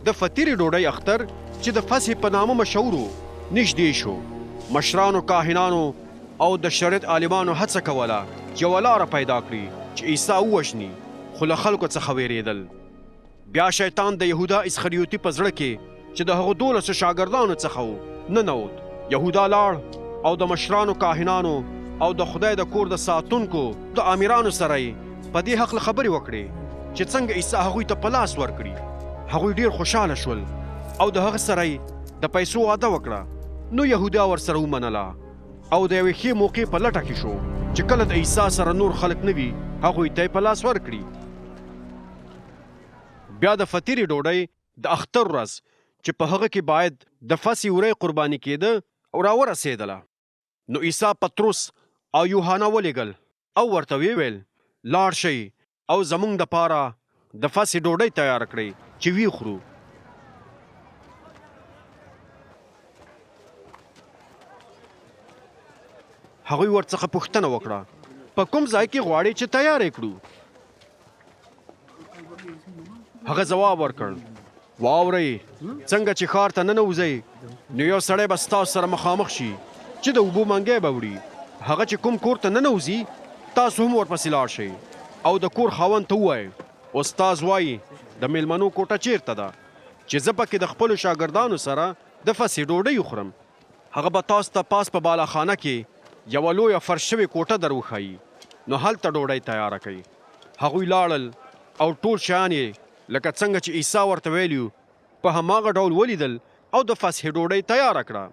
د فطیرې ډوډۍ اختر چې د فصح په نامه مشهور و نږدې شو. مشرانو کاهنانو او د شریعت عالمانو هڅه کوله چې یوه لاره پیدا کړي چې عیسی ووژني، خو له خلکو څخه ویرېدل. بیا شیطان د یهودا اسخریوطي په زړه کې چې د هغو 12 شاګردانو څخه و ننوت. یهودا لاړ او د مشرانو کاهنانو او د خدای د کور د ساتونکو د امیرانو سره یې په دې هکله خبرې وکړې چې څنګه عیسی هغوی ته په لاس ورکړي. هغوی ډېر خوشحاله شول او د هغه سره یې د پیسو وعده وکړه. نو یهودا ورسره ومنله او د یوې ښې موقع په لټه کې شو چې کله د عیسی سره نور خلک نه وي هغوی ته یې په لاس ورکړي. بیا د فطیرې ډوډۍ د اختر ورځ چې په هغه کې باید د فصح وری قرباني کېده او راورسېدله. نو عیسی پطرس او یوحنا ولیږل او ورته ویل لاړ شئ او زموږ دپاره د فصح ډوډۍ تیار کړئ چې ویې خورو. هغوی ورڅخه پوښتنه وکړه په کوم ځای کې غواړئ چې تیار یې کړو؟ هغه ځواب ورکړ واورئ څنګه چې ښار ته ننوځئ نو یو سړی به ستاسو سره مخامخ شي چې د اوبو منګی به وړي. هغه چې کوم کور ته ننوځي تاسو هم ورپسې لاړ شئ او د کور خاوند ته ووایئ استاذ وایي د میلمنو کوټه چیرته ده چې زه پکې د خپلو شاګردانو سره د فصح ډوډۍ وخورم. هغه به تاسو ته پاس په بالاخانه کې یوه لویه فرش شوې کوټه در وښایي، نو هلته ډوډۍ تیاره کوي. هغوی لاړل او ټول شیان یې لکه څنګه چې عیسی ورته ویلي په هماغه ډول ولیدل او د فصح ډوډۍ تیاره کړه.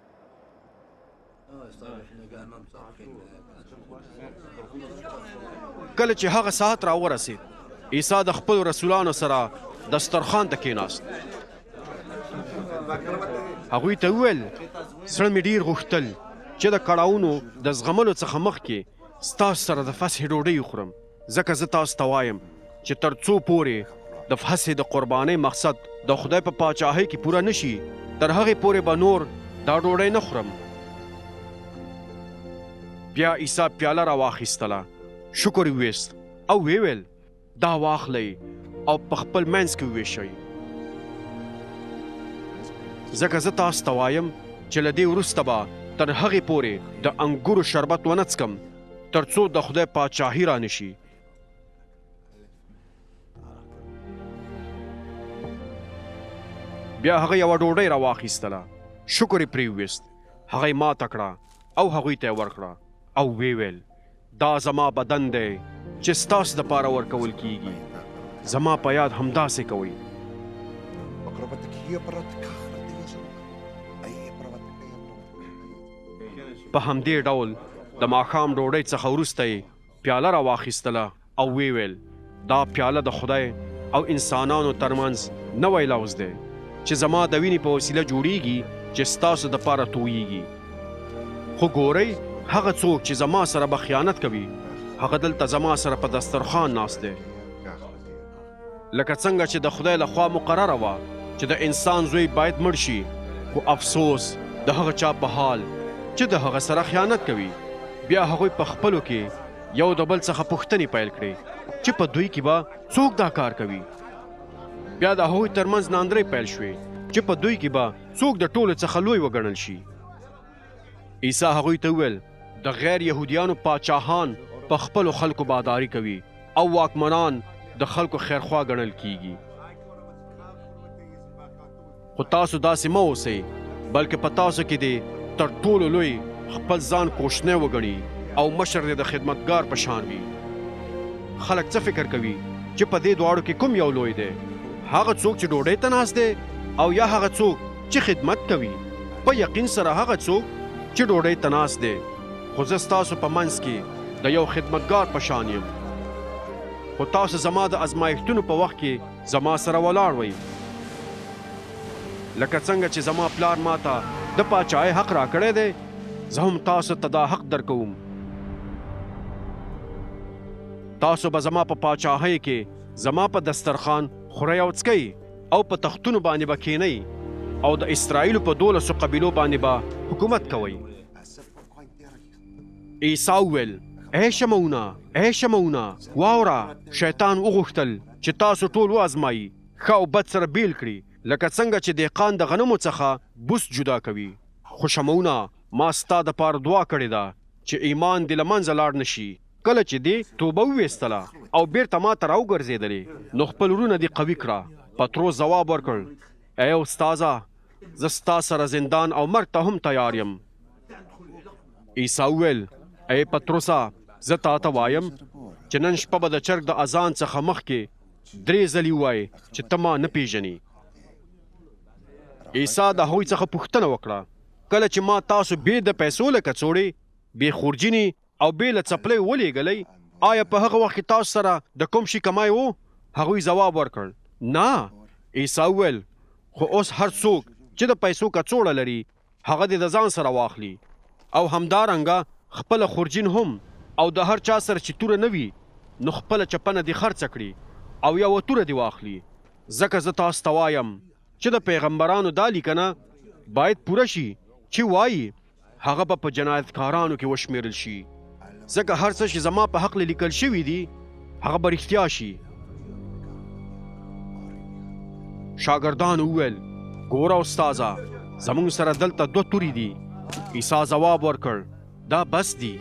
کله چې هغه ساعت راورسېد عیسی د خپلو رسولانو سره دسترخوان ته کېناست. هغوی ته وویل زړه مې ډېر غوښتل چې د کړاوونو د زغملو څخه مخکې ستاسو سره د فصح ډوډۍ وخورم، ځکه زه تاسو ته وایم چې تر څو پورې د فصح د قربانۍ مقصد د خدای په پاچاهۍ کې پوره نشي تر هغې پورې به نور دا ډوډۍ نه خورم. بیا عیسی پیاله راواخیستله، شکر یې ویست او ویل دا واخلئ او په خپل منځ کې وویشئ، ځکه زه تاسو ته وایم چې له دې وروسته به تر هغې پورې د انګورو شربت ونه څکم تر څو د خدای پاچاهي را نشي. بیا هغه یوه ډوډۍ راواخیستله، شکر یې پرې وویست، هغه یې ماته کړه او هغوی ته یې ورکړه او ویل دا زما بدن دی چې ستاسو دپاره ورکول کیږي، زما په یاد همداسې کوئ. په همدې ډول د ماښام ډوډۍ څخه وروسته یې پیاله راواخیستله او ویل دا پیاله د خدای او انسانانو ترمنځ نوی لوز دی چې زما د وینې په وسیله جوړیږي چې ستاسو دپاره توییږي. خو ګورئ هغه څوک چې زما سره به خیانت کوي هغه دلته زما سره په دسترخوان ناست دی. لکه څنګه چې د خدای لخوا مقرره وه چې د انسان زوی باید مړ شي، خو افسوس د هغه چا په حال چې د هغه سره خیانت کوي. بیا هغوی په خپلو کې یو د بل څخه پوښتنې پیل کړې چې په دوی کې به څوک دا کار کوي. بیا د هغوی ترمنځ ناندرۍ پیل شوې چې په دوی کې به څوک د ټولو څخه لوی وګڼل شي. عیسی هغوی ته وویل د غیر یهودیانو پاچاهان په خپلو خلکو باداري کوي او واکمنان د خلکو خیرخوا ګڼل کیږي. خو تاسو داسې مه اوسئ، بلکې په تاسو کې دی تر ټولو لوی خپل ځان کوشنی وګڼي او مشر دې د خدمتګار په شان وي. خلک څه فکر کوي چې په دې دواړو کې کوم یو لوی دی؟ هغه څوک چې ډوډۍ ته ناست دی او یا هغه څوک چې خدمت کوي؟ په یقین سره هغه څوک چې ډوډۍ ته ناست دی. خو زه ستاسو په منځ کې د یو خدمتګار په شان یم. خو تاسو زما د ازمایښتونو په وخت کې زما سره ولاړ وئ، لکه څنګه چې زما پلار ماته د پاچاهۍ حق راکړی دی، زه هم تاسو ته دا حق درکوم. تاسو به زما په پاچاهۍ کې زما په دسترخوان خورئ او څکئ او په تختونو باندې به کښېنئ او د اسرائیلو په 12 قبیلو باندې به حکومت کوئ. عیسی وویل ای شمعونه واوره، شیطان وغوښتل چې تاسو ټول وازمایي، ښه او بد سره بیل کړي لکه څنګه چې دهقان د غنمو څخه بوس جدا کوي. خو شمعونه ما ستا دپاره دعا کړې ده چې ایمان دې له منځه لاړ نشي. کله چې دې توبه وویستله او بیرته ما ته راوګرځېدلې نو خپل وروڼه دې قوي کړه. پطرس ځواب ورکړ ای استاذه زه ستا سره زندان او مرګ ته هم تیار یم. عیسی وویل ای پطرسه زه تا ته وایم چې نن شپه به د چرګ د اذان څخه مخکې 3 ځلې ووایې چې ته ما نه پیژنې. عیسی د هغوی څخه پوښتنه وکړه کله چې ما تاسو بې د پیسو له کڅوړې بې خورجینې او بې له څپلۍ ولېږلی آیا په هغه وخت کې تاسو سره د کوم شي کمای و؟ هغوی ځواب ورکړ نه. عیسی وویل خو اوس هر څوک چې د پیسو کڅوړه لري هغه دې د ځان سره واخلي او همدارنګه خپله خورجین هم او د هر چا سره چې توره نه وي نو خپله چپنه دې خرڅه کړي او یوه توره دې واخلي. ځکه زه تاسو ته وایم چې د پیغمبرانو دا لیکنه باید پوره شي چې وایي هغه به په جنایتکارانو کې وشمیرل شي. ځکه هر څه چې زما په حق لیکل شوي دي هغه به رښتیا شي. شاګردانو وویل ګوره استاذه زموږ سره دلته 2 تورې دي. عیسی ځواب ورکړ دا بس دي.